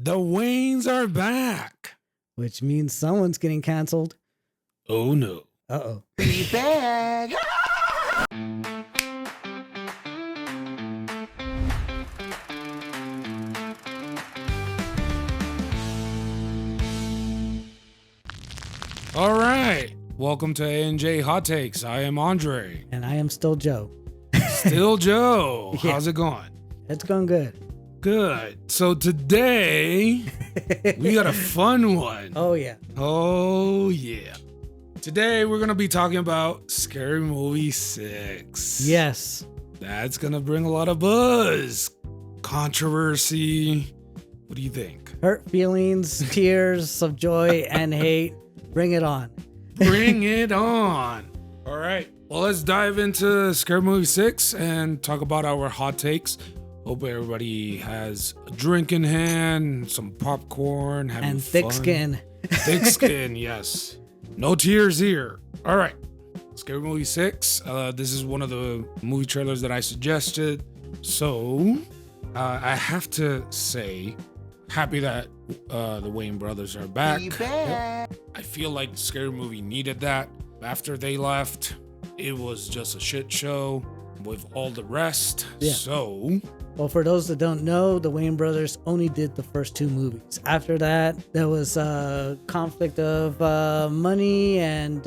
The Waynes are back. Which means someone's getting canceled. Oh no. Uh-oh. Be back. All right. Welcome to A&J Hot Takes. I am Andre. And I am still Joe. Still Joe. Yeah. How's it going? It's going good. Good. So today we got a fun one. Oh, yeah. Oh yeah. Today we're going to be talking about Scary Movie 6. Yes. That's going to bring a lot of buzz, controversy. What do you think? Hurt feelings, tears of joy and hate. Bring it on. Bring it on. All right. Well, let's dive into Scary Movie 6 and talk about our hot takes. Hope everybody has a drink in hand, some popcorn, having And fun. thick skin. Thick skin, yes. No tears here. All right. Scary Movie 6. This is one of the movie trailers that I suggested. So, I have to say, happy that the Wayne brothers are back. Be back. I feel like Scary Movie needed that. After they left, it was just a shit show with all the rest. Yeah. So, Well, for those that don't know, the Wayne brothers only did the first two movies. After that, there was a conflict of money and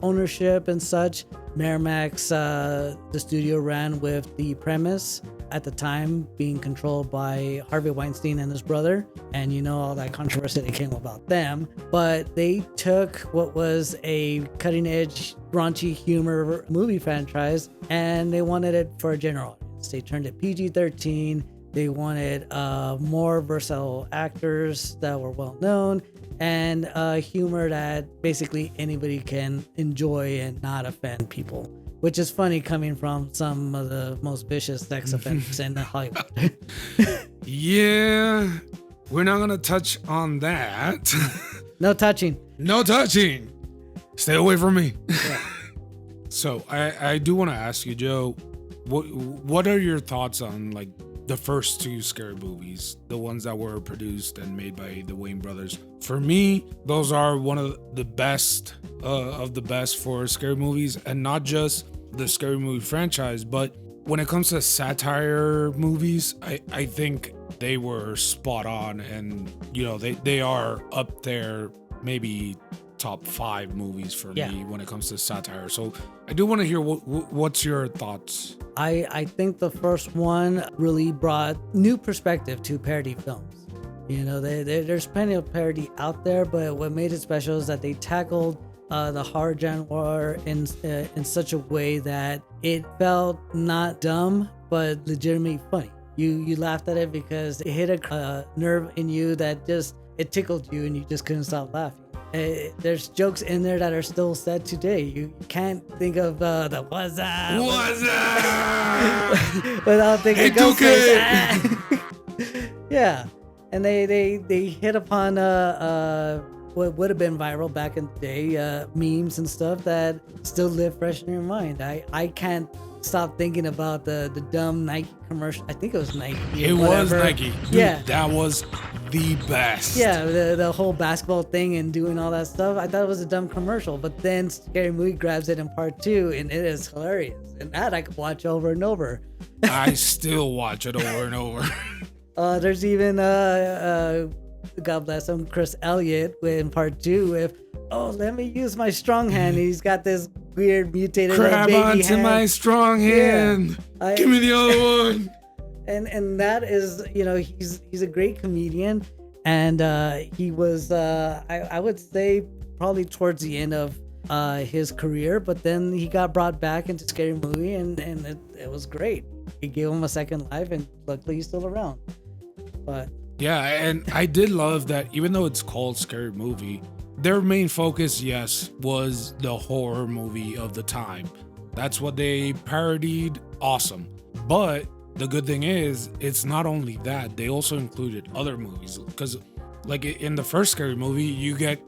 ownership and such. Miramax, the studio, ran with the premise at the time being controlled by Harvey Weinstein and his brother. And you know all that controversy that came about them. But they took what was a cutting edge, raunchy humor movie franchise and they wanted it for a general audience. They turned it PG-13. They wanted more versatile actors that were well known and humor that basically anybody can enjoy and not offend people. Which is funny coming from some of the most vicious sex offenders in Hollywood. yeah, we're not going to touch on that. No touching. No touching. Stay away from me. Yeah. So I do want to ask you, Joe, what are your thoughts on like the first two scary movies, the ones that were produced and made by the Wayne brothers? For me, those are one of the best for scary movies, and not just the scary movie franchise, but when it comes to satire movies, I think they were spot on, and you know they are up there, maybe top 5 movies for me when it comes to satire. So I do want to hear what's your thoughts. I think the first one really brought new perspective to parody films. You know, there's plenty of parody out there, but what made it special is that they tackled the horror genre in such a way that it felt not dumb, but legitimately funny. You laughed at it because it hit a nerve in you that just, it tickled you and you just couldn't stop laughing. There's jokes in there that are still said today. You can't think of the what's up without thinking Ghostface. Yeah, and they hit upon what would have been viral back in the day, memes and stuff that still live fresh in your mind. I can't stop thinking about the dumb Nike commercial. I think it was Nike. It was Nike. Dude, yeah, that was the best. Yeah, the whole basketball thing and doing all that stuff. I thought it was a dumb commercial, but then Scary Movie grabs it in part 2, and it is hilarious. And that I could watch over and over. I still watch it over and over. There's even God bless him, Chris Elliott in part 2 with, let me use my strong hand. He's got this weird mutated Grab baby onto hand. my strong hand. Yeah. Give me the other one. And that is, you know, he's a great comedian, and he was I would say probably towards the end of his career, but then he got brought back into Scary Movie, and it was great. He gave him a second life, and luckily he's still around. But yeah, and I did love that even though it's called Scary Movie, their main focus, yes, was the horror movie of the time. That's what they parodied. Awesome. But the good thing is, it's not only that, they also included other movies. Because like in the first Scary Movie, you get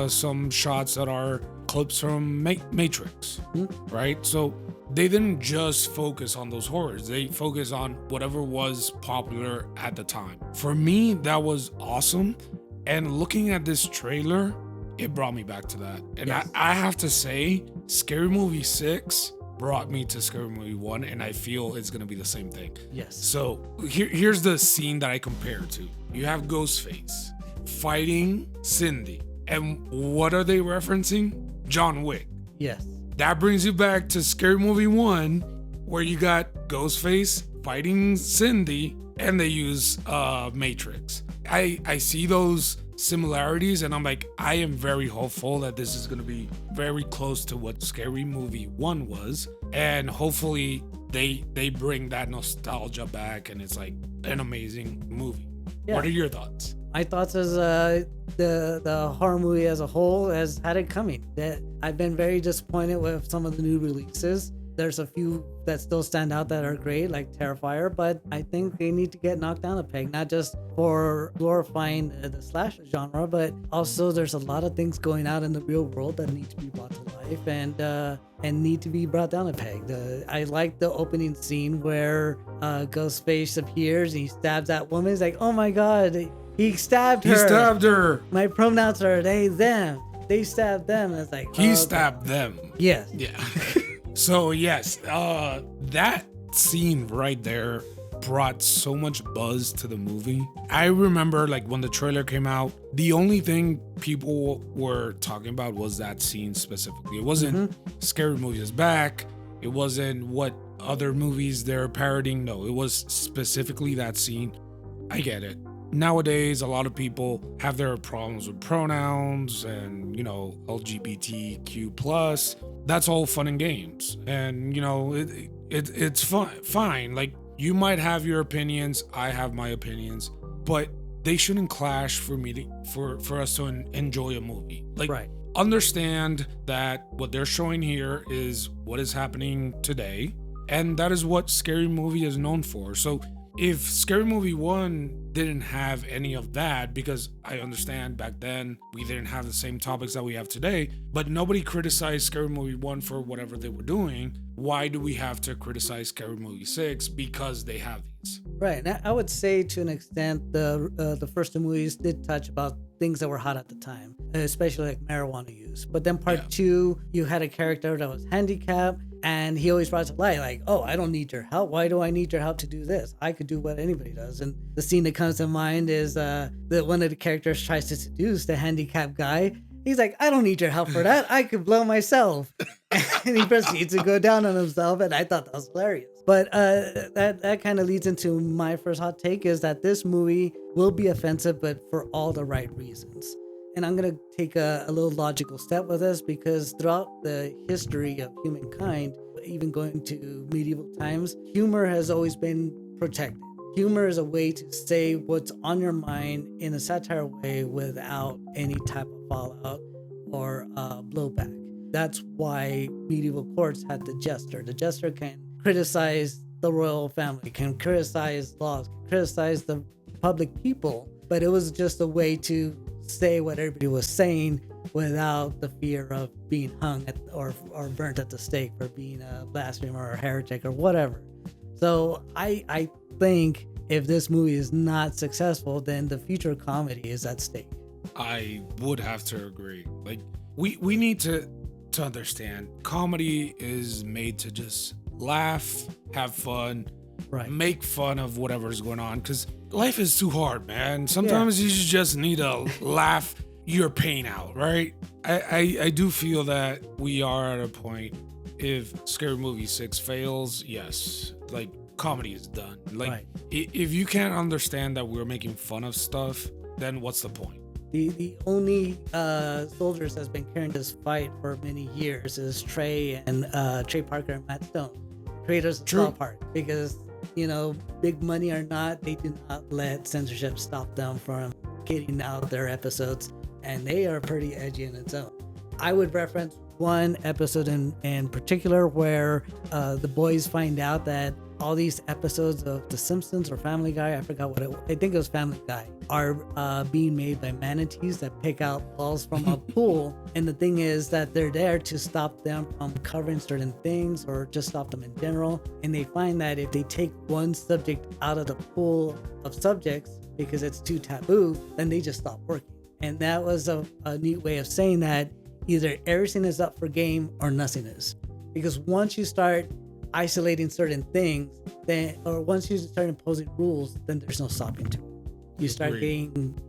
some shots that are clips from Matrix, right? So they didn't just focus on those horrors. They focus on whatever was popular at the time. For me, that was awesome. And looking at this trailer, it brought me back to that. And Yes. I have to say, Scary Movie 6 brought me to Scary Movie 1, and I feel it's going to be the same thing. Yes. So here's the scene that I compare it to. You have Ghostface fighting Cindy. And what are they referencing? John Wick. Yes. That brings you back to Scary Movie 1, where you got Ghostface fighting Cindy, and they use Matrix. I see those similarities, and I'm like, I am very hopeful that this is going to be very close to what Scary Movie 1 was, and hopefully they bring that nostalgia back, and it's like an amazing movie. Yeah. What are your thoughts? My thoughts is the horror movie as a whole has had it coming. That I've been very disappointed with some of the new releases. There's a few that still stand out that are great, like Terrifier, but I think they need to get knocked down a peg, not just for glorifying the slasher genre, but also there's a lot of things going out in the real world that need to be brought to life and need to be brought down a peg. I like the opening scene where Ghostface appears and he stabs that woman. He's like, oh my god, he stabbed her. He stabbed her. My pronouns are they, them. They stabbed them. And it's like, He oh, stabbed them. yes. Yeah. So yes, that scene right there brought so much buzz to the movie. I remember like when the trailer came out, the only thing people were talking about was that scene specifically. It wasn't Scary Movie is back. It wasn't what other movies they're parodying. No, it was specifically that scene. I get it. Nowadays, a lot of people have their problems with pronouns and, LGBTQ plus. That's all fun and games. And, it's fine. Like, you might have your opinions. I have my opinions. But they shouldn't clash for us to enjoy a movie. Like, Right. Understand that what they're showing here is what is happening today. And that is what Scary Movie is known for. So if Scary Movie 1 didn't have any of that, because I understand back then we didn't have the same topics that we have today, but nobody criticized Scary Movie 1 for whatever they were doing, why do we have to criticize Scary Movie 6 because they have these? Right. Now, I would say to an extent the first two movies did touch about things that were hot at the time, especially like marijuana use. But then part two, you had a character that was handicapped, and he always brought to light like, oh, I don't need your help. Why do I need your help to do this? I could do what anybody does. And the scene that comes to mind is that one of the characters tries to seduce the handicapped guy. He's like, I don't need your help for that. I could blow myself. And he proceeds to go down on himself. And I thought that was hilarious. But that kind of leads into my first hot take is that this movie will be offensive, but for all the right reasons. And I'm going to take a little logical step with this because throughout the history of humankind, even going to medieval times, humor has always been protected. Humor is a way to say what's on your mind in a satire way without any type of fallout or blowback. That's why medieval courts had the jester. The jester can criticize the royal family, can criticize laws, can criticize the public people, but it was just a way to say what everybody was saying without the fear of being hung or burnt at the stake for being a blasphemer or a heretic or whatever. So I think if this movie is not successful, then the future comedy is at stake. I would have to agree. Like we need to understand comedy is made to just laugh, have fun, Right. make fun of whatever's going on, because life is too hard, man. Sometimes you just need to laugh your pain out, right? I do feel that we are at a point, if Scary Movie 6 fails, yes, like comedy is done. Like Right. if you can't understand that we're making fun of stuff, then what's the point? The only soldiers that's been carrying this fight for many years is Trey Parker and Matt Stone, creators of True. South Park, because big money or not, they do not let censorship stop them from getting out their episodes, and they are pretty edgy in its own. I would reference one episode in particular where the boys find out that all these episodes of The Simpsons or Family Guy, I forgot I think it was Family Guy, are being made by manatees that pick out balls from a pool. And the thing is that they're there to stop them from covering certain things or just stop them in general. And they find that if they take one subject out of the pool of subjects because it's too taboo, then they just stop working. And that was a neat way of saying that either everything is up for game or nothing is. Because once you start isolating certain things, then, or once you start imposing rules, then there's no stopping to it. You start getting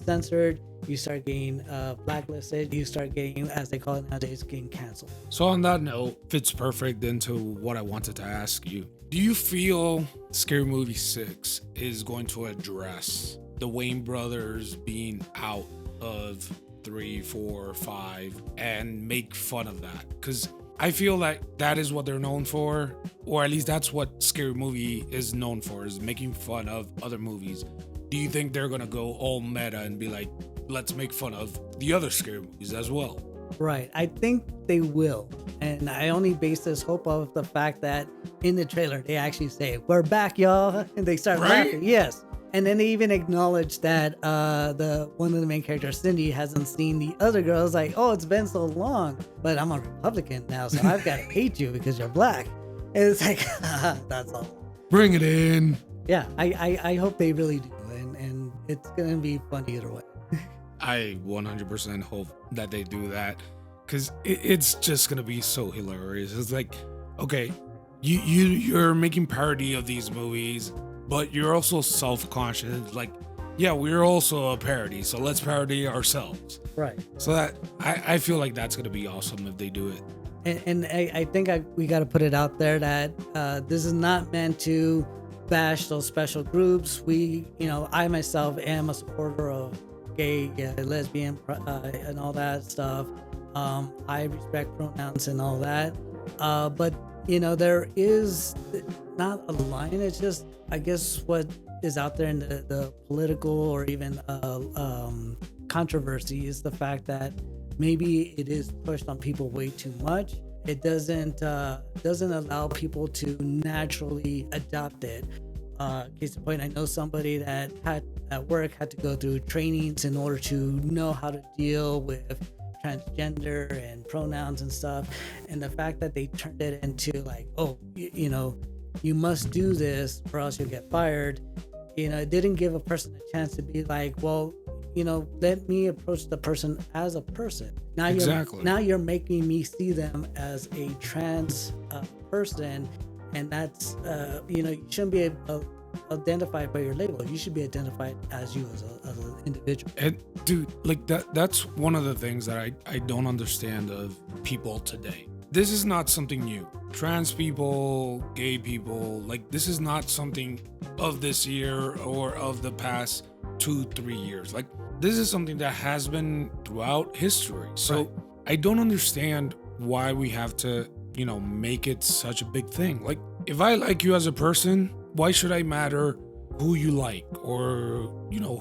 censored, you start getting blacklisted, you start getting, as they call it nowadays, getting canceled. So on that note, fits perfect into what I wanted to ask you. Do you feel Scary Movie 6 is going to address the Wayne brothers being out of 3, 4, 5 and make fun of that? Because I feel like that is what they're known for, or at least that's what Scary Movie is known for, is making fun of other movies. Do you think they're gonna go all meta and be like, let's make fun of the other scary movies as well? Right. I think they will. And I only base this hope off the fact that in the trailer, they actually say, "We're back, y'all." And they start laughing. Yes. And then they even acknowledge that the one of the main characters, Cindy, hasn't seen the other girls. Like, "Oh, it's been so long, but I'm a Republican now, so I've got to hate you because you're black." And it's like, that's all. Bring it in. Yeah, I hope they really do, and it's gonna be fun either way. I 100% hope that they do that, because it's just gonna be so hilarious. It's like, okay, you're making parody of these movies, but you're also self-conscious. Like, yeah, we're also a parody, so let's parody ourselves. Right. So that I feel like that's gonna be awesome if they do it. And I think we got to put it out there that this is not meant to bash those special groups. I myself am a supporter of gay, lesbian, and all that stuff. I respect pronouns and all that. But there is not a line. It's just, I guess, what is out there in the political or even controversy is the fact that maybe it is pushed on people way too much. It doesn't allow people to naturally adopt it. Case in point, I know somebody that at work had to go through trainings in order to know how to deal with transgender and pronouns and stuff. And the fact that they turned it into like, oh, you must do this or else you'll get fired. It didn't give a person a chance to be like, well, let me approach the person as a person. Now you're making me see them as a trans person, and that's you shouldn't be identified by your label. You should be identified as you as an individual. And dude, like that's one of the things that I don't understand of people today. This is not something new. Trans people, gay people, like this is not something of this year or of the past 2-3 years. Like this is something that has been throughout history. So right. I don't understand why we have to, make it such a big thing. Like if I like you as a person, why should I matter who you like or,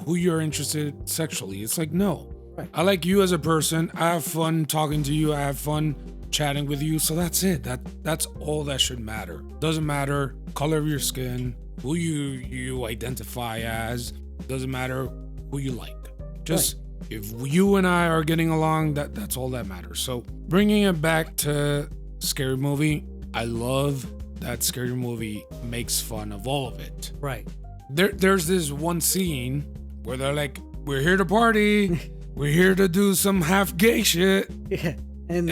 who you're interested sexually? It's like, no, right. I like you as a person. I have fun talking to you. I have fun chatting with you. So that's it. That's all that should matter. Doesn't matter color of your skin, who you identify as, doesn't matter who you like. Just right. If you and I are getting along, that's all that matters. So bringing it back to Scary Movie, I love that Scary Movie makes fun of all of it. Right. There's this one scene where they're like, we're here to party. We're here to do some half gay shit. Yeah. And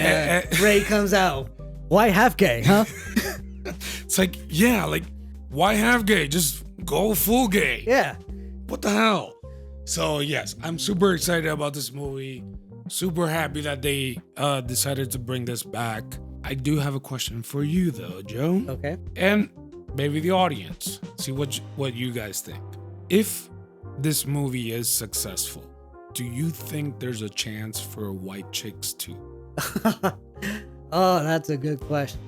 Ray comes out. Why half gay, huh? It's like, yeah, like, why half gay? Just go full gay. Yeah. What the hell? So, yes, I'm super excited about this movie. Super happy that they decided to bring this back. I do have a question for you, though, Joe. Okay. And maybe the audience. See what you guys think. If this movie is successful, do you think there's a chance for White Chicks 2? Oh, that's a good question.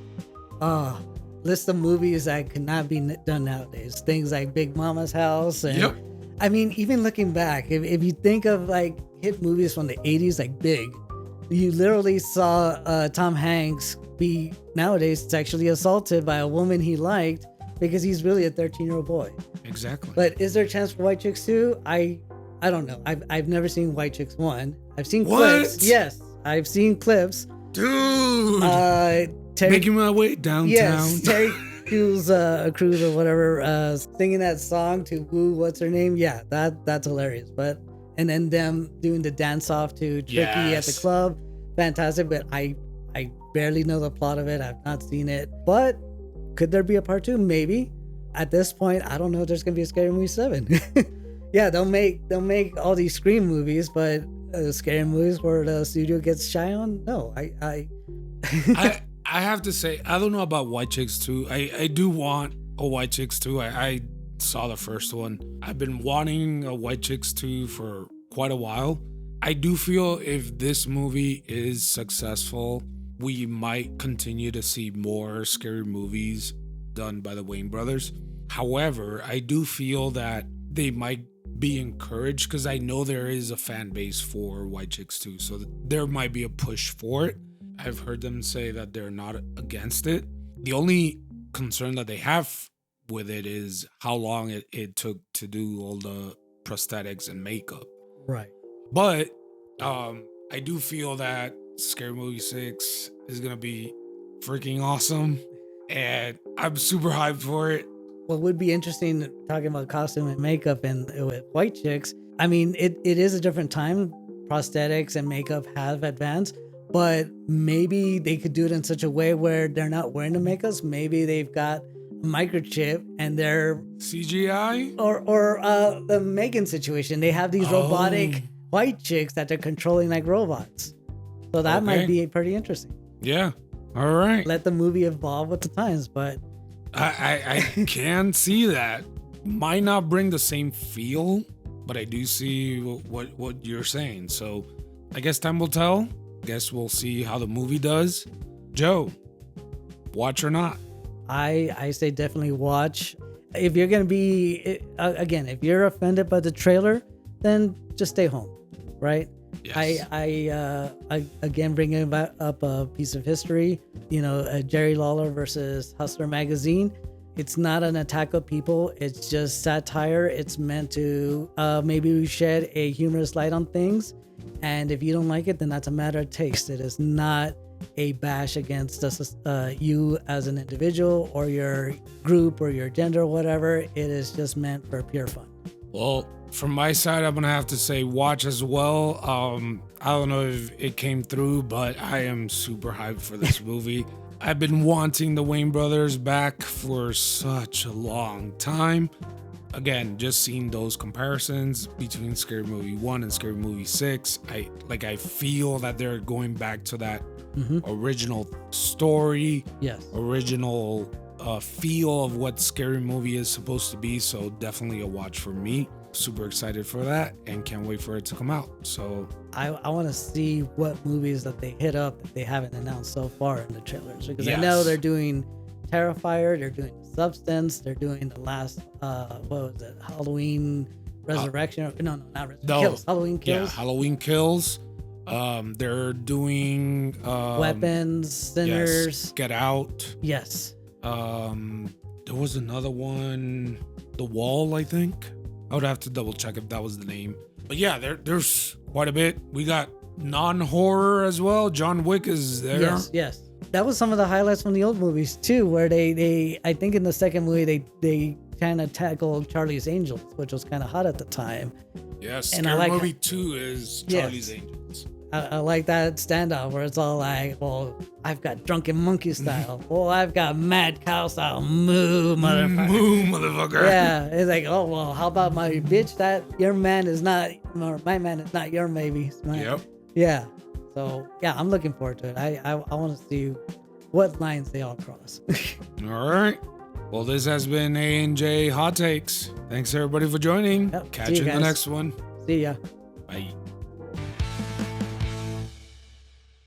List of movies that could not be done nowadays. Things like Big Mama's House. And, yep. I mean, even looking back, if you think of like hit movies from the 80s, like Big, you literally saw Tom Hanks be nowadays sexually assaulted by a woman he liked because he's really a 13-year-old boy. Exactly. But is there a chance for White Chicks 2? I don't know. I've never seen White Chicks 1. I've seen clips. Yes, I've seen clips. Dude. Terry, Making my way downtown. yes, Terry Crews or whatever, singing that song to Woo, what's her name? Yeah, that's hilarious. But and then them doing the dance off to Tricky at the club, fantastic. But I barely know the plot of it. I've not seen it. But could there be a part 2? Maybe. At this point, I don't know if there's gonna be a Scary Movie 7. Yeah, they'll make all these Scream movies, but scary movies where the studio gets shy on? No, I have to say, I don't know about White Chicks 2. I do want a White Chicks 2. I saw the first one. I've been wanting a White Chicks 2 for quite a while. I do feel if this movie is successful, we might continue to see more scary movies done by the Wayne brothers. However, I do feel that they might be encouraged because I know there is a fan base for White Chicks 2, so there might be a push for it. I've heard them say that they're not against it. The only concern that they have with it is how long it took to do all the prosthetics and makeup. Right. But I do feel that Scary Movie 6 is going to be freaking awesome, and I'm super hyped for it. What would be interesting, talking about costume and makeup and with White Chicks, I mean, it is a different time. Prosthetics and makeup have advanced, but maybe they could do it in such a way where they're not wearing the makeups. Maybe they've got a microchip and they're CGI or the Megan situation. They have these robotic white chicks that they're controlling like robots. So that might be pretty interesting. Yeah. All right. Let the movie evolve with the times, but I can see that. Might not bring the same feel, but I do see what you're saying. So I guess time will tell. Guess we'll see how the movie does. Joe, watch or not? I say definitely watch. If you're going to be, again, if you're offended by the trailer, then just stay home, right? Yes. I again, bringing up a piece of history, Jerry Lawler versus Hustler magazine. It's not an attack of people. It's just satire. It's meant to maybe shed a humorous light on things. And if you don't like it, then that's a matter of taste. It is not a bash against you as an individual or your group or your gender or whatever. It is just meant for pure fun. Well, from my side, I'm going to have to say watch as well. I don't know if it came through, but I am super hyped for this movie. I've been wanting the Wayne brothers back for such a long time. Again, just seeing those comparisons between Scary Movie 1 and Scary Movie 6, I feel that they're going back to that original story, original feel of what Scary Movie is supposed to be. So definitely a watch for me. Super excited for that and can't wait for it to come out. So I want to see what movies that they hit up that they haven't announced so far in the trailers, because I know they're doing Terrifier, they're doing Substance, they're doing the last what was it, Halloween Resurrection? No, not Resurrection. Kills. Halloween Kills. Yeah, Halloween Kills. They're doing Weapons, Sinners, yes, Get Out. Yes. There was another one, The Wall, I think. I would have to double check if that was the name. But yeah, there's quite a bit. We got non-horror as well. John Wick is there. Yes. That was some of the highlights from the old movies too, where they I think in the second movie they kind of tackled Charlie's Angels, which was kind of hot at the time. Yes, and Scary Movie 2 is Charlie's Angels. I like that standout where it's all like, well, I've got Drunken Monkey style. Well, I've got Mad Cow style. Moo, motherfucker. Moo, motherfucker. Yeah, it's like, oh, well, how about my bitch? That your man is not, or my man is not your maybe. Yep. Yeah. So, yeah, I'm looking forward to it. I want to see what lines they all cross. All right. Well, this has been A&J Hot Takes. Thanks, everybody, for joining. Yep, Catch you in the next one. See ya. Bye.